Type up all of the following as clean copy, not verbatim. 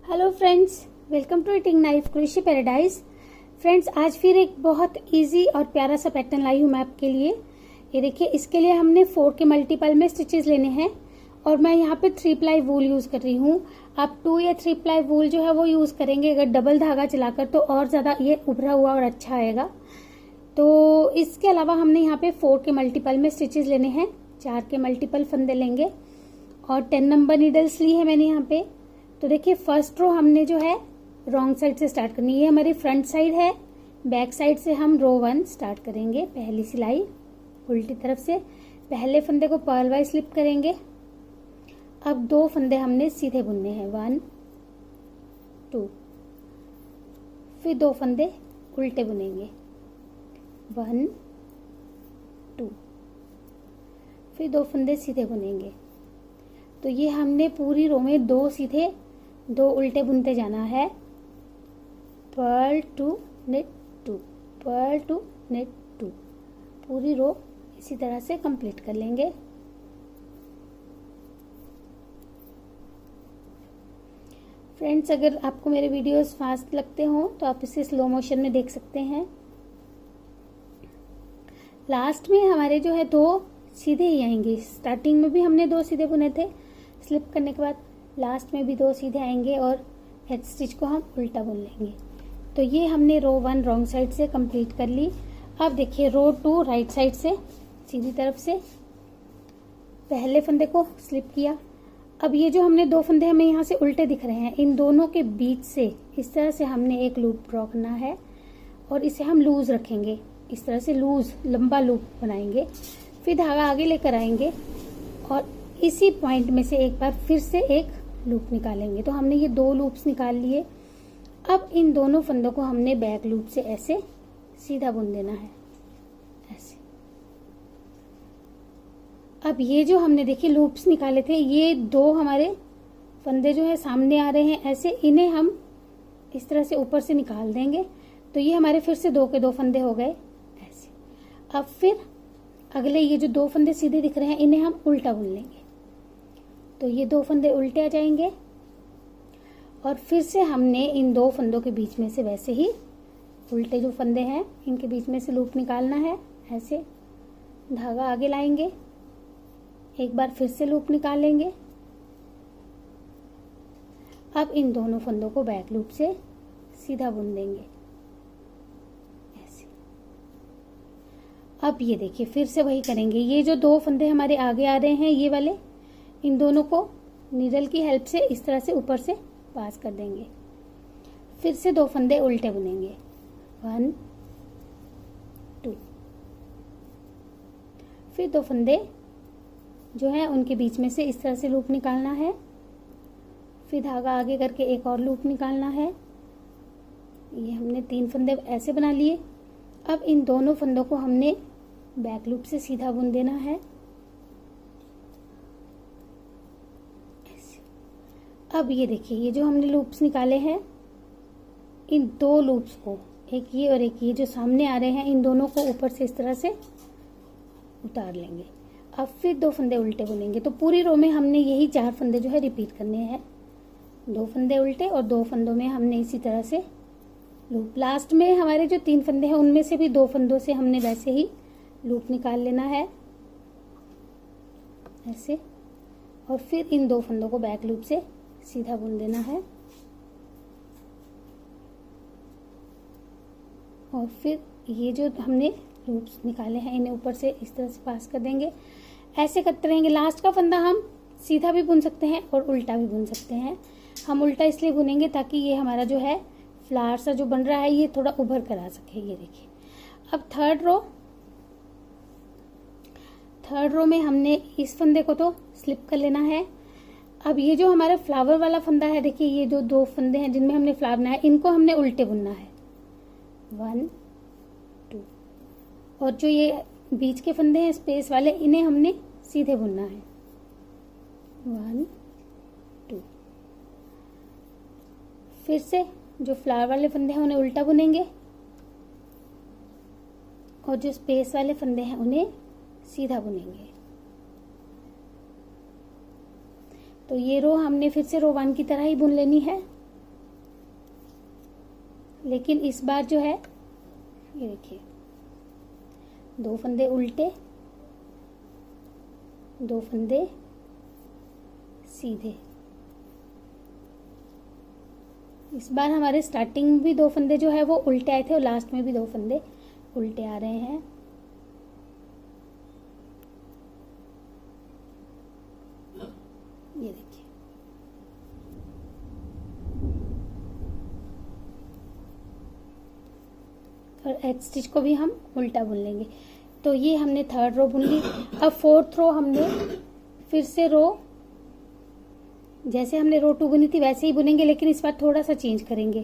Hello friends, welcome to eating knife crochet paradise. Friends, आज फिर एक बहुत इजी और प्यारा सा पैटर्न लाई हूँ मैं आपके लिए। ये देखिए, इसके लिए हमने 4 के मल्टीपल में स्टिचेस लेने हैं और मैं यहाँ पे 3 प्लाई वूल यूज कर रही हूँ। आप 2 या 3 प्लाई वूल जो है वो यूज करेंगे अगर डबल धागा चलाकर, तो और ज्यादा ये उभरा हुआ और अच्छा आएगा। तो इसके अलावा हमने यहाँ पे 4 के मल्टीपल में स्टिचेस लेने हैं, 4 के मल्टीपल फंदे लेंगे और 10 नंबर नीडल्स ली है मैंने यहाँ पे। तो देखिए, फर्स्ट रो हमने जो है रॉन्ग साइड से स्टार्ट करनी है। ये हमारी फ्रंट साइड है, बैक साइड से हम रो 1 स्टार्ट करेंगे। पहली सिलाई उल्टी तरफ से, पहले फंदे को पर्ल वाइज स्लिप करेंगे। अब 2 फंदे हमने सीधे बुनने हैं, 1 2, फिर 2 फंदे उल्टे बुनेंगे, 1 2, फिर 2 फंदे सीधे बुनेंगे। तो ये हमने पूरी रो में 2 सीधे 2 उल्टे बुनते जाना है। Purl two knit 2, purl two knit 2, पूरी रो इसी तरह से कंप्लीट कर लेंगे। फ्रेंड्स, अगर आपको मेरे वीडियोस फास्ट लगते हो तो आप इसे स्लो मोशन में देख सकते हैं। लास्ट में हमारे जो है 2 सीधे ही आएंगे। स्टार्टिंग में भी हमने 2 सीधे बुने थे, स्लिप करने के बाद लास्ट में भी 2 सीधे आएंगे और हेड स्टिच को हम उल्टा बुन लेंगे। तो ये हमने रो 1 रॉन्ग साइड से कंप्लीट कर ली। अब देखिए, रो 2 राइट साइड से सीधी तरफ से पहले फंदे को स्लिप किया। अब ये जो हमने 2 फंदे हमें यहाँ से उल्टे दिख रहे हैं, इन दोनों के बीच से इस तरह से हमने एक लूप ड्रॉ करना है और इसे हम लूज रखेंगे। इस तरह से लूज लंबा लूप बनाएंगे, फिर धागा आगे लेकर आएंगे और इसी पॉइंट में से एक बार फिर से एक लूप निकालेंगे। तो हमने ये 2 लूप्स निकाल लिए। अब इन दोनों फंदों को हमने बैक लूप से ऐसे सीधा बुन देना है, ऐसे। अब ये जो हमने देखिए लूप्स निकाले थे, ये 2 हमारे फंदे जो है सामने आ रहे हैं ऐसे, इन्हें हम इस तरह से ऊपर से निकाल देंगे। तो ये हमारे फिर से 2 के 2 फंदे हो गए ऐसे। अब फिर अगले ये जो 2 फंदे सीधे दिख रहे हैं, इन्हें हम उल्टा बुन लेंगे। तो ये 2 फंदे उल्टे आ जाएंगे और फिर से हमने इन 2 फंदों के बीच में से वैसे ही उल्टे जो फंदे हैं इनके बीच में से लूप निकालना है, ऐसे धागा आगे लाएंगे, एक बार फिर से लूप निकालेंगे। अब इन दोनों फंदों को बैक लूप से सीधा बुन देंगे ऐसे। अब ये देखिए, फिर से वही करेंगे। ये जो 2 फंदे हमारे आगे आ रहे हैं, ये वाले, इन दोनों को नीडल की हेल्प से इस तरह से ऊपर से पास कर देंगे। फिर से 2 फंदे उल्टे बुनेंगे, 1 2, फिर 2 फंदे जो है उनके बीच में से इस तरह से लूप निकालना है, फिर धागा आगे करके एक और लूप निकालना है। ये हमने 3 फंदे ऐसे बना लिए। अब इन दोनों फंदों को हमने बैक लूप से सीधा बुन देना है। अब ये देखिए, ये जो हमने लूप्स निकाले हैं, इन 2 लूप्स को, एक ये और एक ये जो सामने आ रहे हैं, इन दोनों को ऊपर से इस तरह से उतार लेंगे। अब फिर 2 फंदे उल्टे बुनेंगे। तो पूरी रो में हमने यही 4 फंदे जो है रिपीट करने हैं, 2 फंदे उल्टे और 2 फंदों में हमने इसी तरह से लूप। लास्ट में हमारे जो 3 फंदे हैं उनमें से भी 2 फंदों से हमने वैसे ही लूप निकाल लेना है ऐसे, और फिर इन 2 फंदों को बैक लूप से सीधा बुन देना है और फिर ये जो हमने लूप्स निकाले हैं इन्हें ऊपर से इस तरह से पास कर देंगे। ऐसे करते रहेंगे। लास्ट का फंदा हम सीधा भी बुन सकते हैं और उल्टा भी बुन सकते हैं। हम उल्टा इसलिए बुनेंगे ताकि ये हमारा जो है फ्लावर सा जो बन रहा है ये थोड़ा उभर कर आ सके। ये देखिए, अब थर्ड रो में हमने इस फंदे को तो स्लिप कर लेना है। अब ये जो हमारा फ्लावर वाला फंदा है, देखिए ये जो 2 फंदे हैं जिनमें हमने फ्लावर बनाया, इनको हमने उल्टे बुनना है, 1 2, और जो ये बीच के फंदे हैं स्पेस वाले, इन्हें हमने सीधे बुनना है, 1 2। फिर से जो फ्लावर वाले फंदे हैं उन्हें उल्टा बुनेंगे और जो स्पेस वाले फंदे हैं उन्हें सीधा बुनेंगे। तो ये रो हमने फिर से रो 1 की तरह ही बुन लेनी है। लेकिन इस बार जो है ये देखिए 2 फंदे उल्टे, 2 फंदे सीधे। इस बार हमारे स्टार्टिंग में भी 2 फंदे जो है वो उल्टे आए थे और लास्ट में भी 2 फंदे उल्टे आ रहे हैं। ये देखिए और एच स्टिच को भी हम उल्टा बुन लेंगे। तो ये हमने 3rd रो बुन ली। अब 4th रो हमने फिर से रो, जैसे हमने रो 2 बुनी थी वैसे ही बुनेंगे, लेकिन इस बार थोड़ा सा चेंज करेंगे।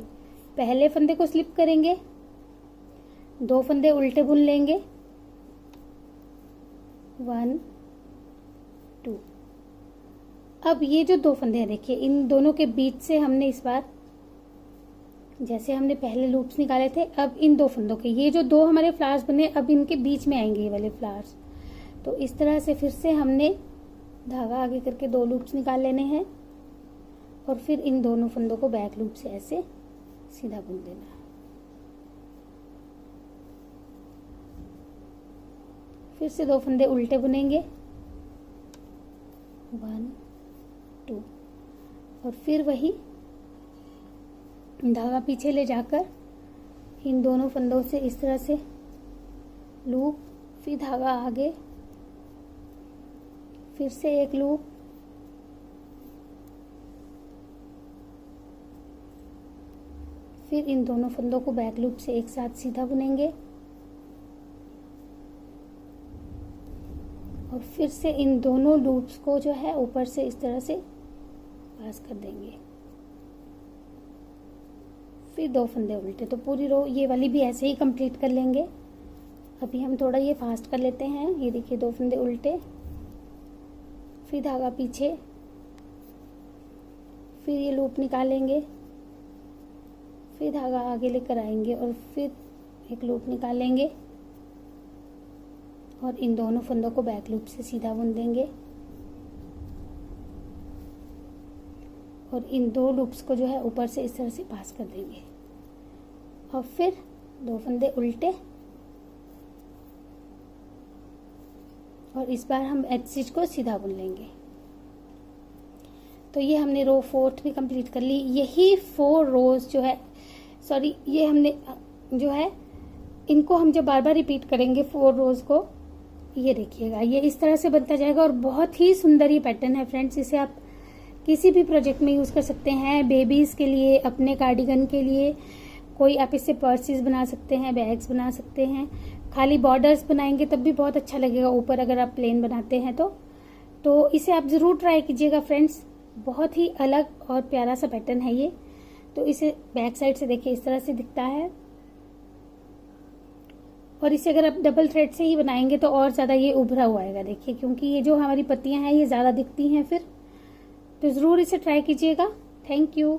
पहले फंदे को स्लिप करेंगे, 2 फंदे उल्टे बुन लेंगे, 1 2। अब ये जो 2 फंदे हैं देखिए, इन दोनों के बीच से हमने इस बार, जैसे हमने पहले लूप्स निकाले थे, अब इन 2 फंदों के ये जो 2 हमारे फ्लावर्स बने अब इनके बीच में आएंगे ये वाले फ्लावर्स। तो इस तरह से फिर से हमने धागा आगे करके 2 लूप्स निकाल लेने हैं और फिर इन दोनों फंदों को बैक लूप से ऐसे सीधा बुन देना है। फिर से 2 फंदे उल्टे बुनेंगे, 1 2 और फिर वही धागा पीछे ले जाकर इन दोनों फंदों से इस तरह से लूप, फिर धागा आगे, फिर से एक लूप, फिर इन दोनों फंदों को बैक लूप से एक साथ सीधा बुनेंगे और फिर से इन दोनों लूप्स को जो है ऊपर से इस तरह से पास कर देंगे, फिर 2 फंदे उल्टे। तो पूरी रो ये वाली भी ऐसे ही कंप्लीट कर लेंगे। अभी हम थोड़ा ये फास्ट कर लेते हैं। ये देखिए 2 फंदे उल्टे, फिर धागा पीछे, फिर ये लूप निकालेंगे, फिर धागा आगे लेकर आएंगे और फिर एक लूप निकालेंगे और इन दोनों फंदों को बैक लूप से सीधा बुन देंगे और इन 2 लूप्स को जो है ऊपर से इस तरह से पास कर देंगे और फिर 2 फंदे उल्टे और इस बार हम एच स्टिच को सीधा बुन लेंगे। तो ये हमने रो 4th भी कंप्लीट कर ली। यही 4 रोज जो है, सॉरी ये हमने जो है इनको हम जब बार बार रिपीट करेंगे 4 रोज को, ये देखिएगा ये इस तरह से बनता जाएगा और बहुत ही सुंदर ये पैटर्न है फ्रेंड्स। इसे आप किसी भी प्रोजेक्ट में यूज कर सकते हैं, बेबीज के लिए, अपने कार्डिगन के लिए, कोई आप इससे पर्सेस बना सकते हैं, बैग्स बना सकते हैं। खाली बॉर्डर्स बनाएंगे तब भी बहुत अच्छा लगेगा ऊपर, अगर आप प्लेन बनाते हैं तो इसे आप जरूर ट्राई कीजिएगा फ्रेंड्स। बहुत ही अलग और प्यारा सा पैटर्न है ये। तो इसे बैक साइड से देखिए इस तरह से दिखता है और इसे अगर आप डबल थ्रेड से ही बनाएंगे तो और ज्यादा ये उभरा हुआ आएगा देखिए, क्योंकि ये जो हमारी पत्तियां हैं ये ज्यादा दिखती हैं फिर। तो जरूर इसे ट्राई कीजिएगा। Thank you.